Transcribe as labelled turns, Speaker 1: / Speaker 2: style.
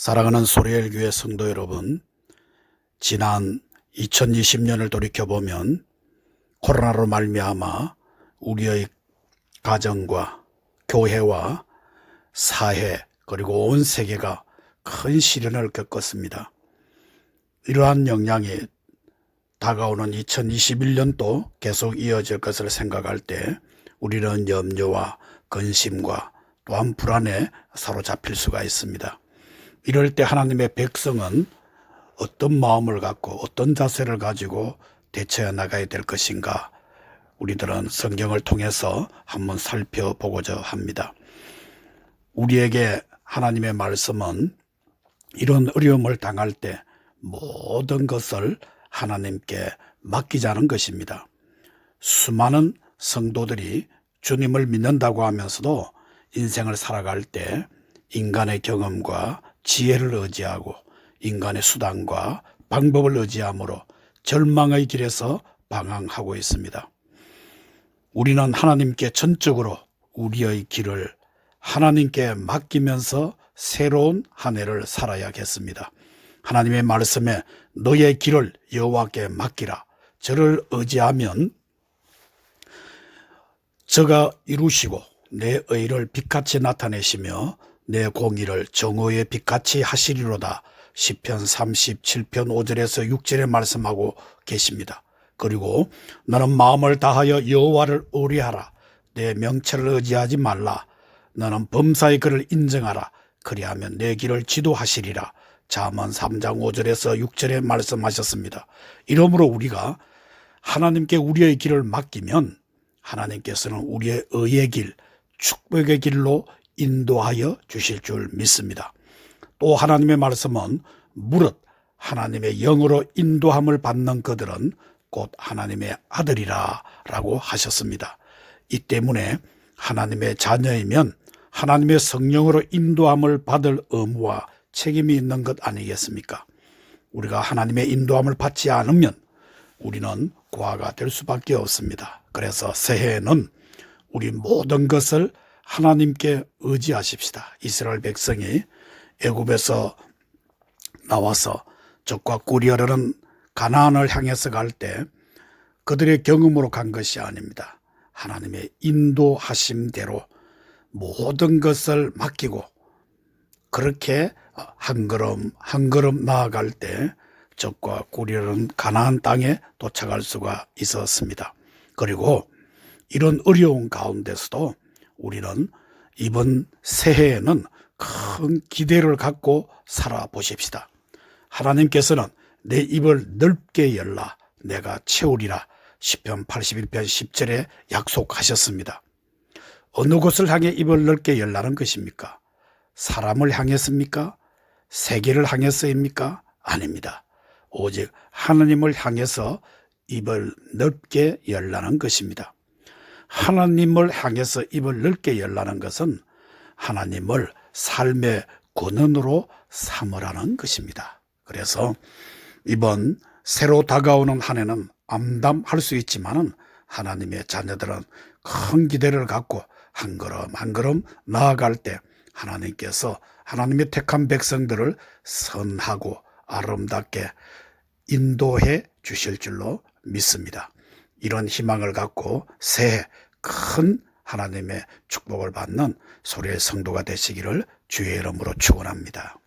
Speaker 1: 사랑하는 소리엘 교회 성도 여러분, 지난 2020년을 돌이켜보면 코로나로 말미암아 우리의 가정과 교회와 사회 그리고 온 세계가 큰 시련을 겪었습니다. 이러한 영향이 다가오는 2021년도 계속 이어질 것을 생각할 때 우리는 염려와 근심과 또한 불안에 사로잡힐 수가 있습니다. 이럴 때 하나님의 백성은 어떤 마음을 갖고 어떤 자세를 가지고 대처해 나가야 될 것인가, 우리들은 성경을 통해서 한번 살펴보고자 합니다. 우리에게 하나님의 말씀은 이런 어려움을 당할 때 모든 것을 하나님께 맡기자는 것입니다. 수많은 성도들이 주님을 믿는다고 하면서도 인생을 살아갈 때 인간의 경험과 지혜를 의지하고 인간의 수단과 방법을 의지함으로 절망의 길에서 방황하고 있습니다. 우리는 하나님께 전적으로 우리의 길을 하나님께 맡기면서 새로운 한 해를 살아야겠습니다. 하나님의 말씀에 너의 길을 여호와께 맡기라. 저를 의지하면 저가 이루시고 내 의를 빛같이 나타내시며 내 공의를 정오의 빛같이 하시리로다. 시편 37편 5절에서 6절에 말씀하고 계십니다. 그리고 너는 마음을 다하여 여호와를 의뢰하라. 내 명철을 의지하지 말라. 너는 범사의 그를 인정하라. 그리하면 내 길을 지도하시리라. 잠언 3장 5절에서 6절에 말씀하셨습니다. 이러므로 우리가 하나님께 우리의 길을 맡기면 하나님께서는 우리의 의의 길, 축복의 길로 인도하여 주실 줄 믿습니다. 또 하나님의 말씀은 무릇 하나님의 영으로 인도함을 받는 그들은 곧 하나님의 아들이라 라고 하셨습니다. 이 때문에 하나님의 자녀이면 하나님의 성령으로 인도함을 받을 의무와 책임이 있는 것 아니겠습니까? 우리가 하나님의 인도함을 받지 않으면 우리는 고아가 될 수밖에 없습니다. 그래서 새해에는 우리 모든 것을 하나님께 의지하십시다. 이스라엘 백성이 애굽에서 나와서 적과 꿀이 흐르는 가나안을 향해서 갈 때 그들의 경험으로 간 것이 아닙니다. 하나님의 인도하심대로 모든 것을 맡기고 그렇게 한 걸음 한 걸음 나아갈 때 적과 꿀이 흐르는 가나안 땅에 도착할 수가 있었습니다. 그리고 이런 어려운 가운데서도 우리는 이번 새해에는 큰 기대를 갖고 살아보십시다. 하나님께서는 내 입을 넓게 열라 내가 채우리라. 시편 81편 10절에 약속하셨습니다. 어느 곳을 향해 입을 넓게 열라는 것입니까? 사람을 향했습니까? 세계를 향해서입니까? 아닙니다. 오직 하나님을 향해서 입을 넓게 열라는 것입니다. 하나님을 향해서 입을 넓게 열라는 것은 하나님을 삶의 권한으로 삼으라는 것입니다. 그래서 이번 새로 다가오는 한 해는 암담할 수 있지만은 하나님의 자녀들은 큰 기대를 갖고 한 걸음 한 걸음 나아갈 때 하나님께서 하나님의 택한 백성들을 선하고 아름답게 인도해 주실 줄로 믿습니다. 이런 희망을 갖고 새해 큰 하나님의 축복을 받는 소리의 성도가 되시기를 주의 이름으로 축원합니다.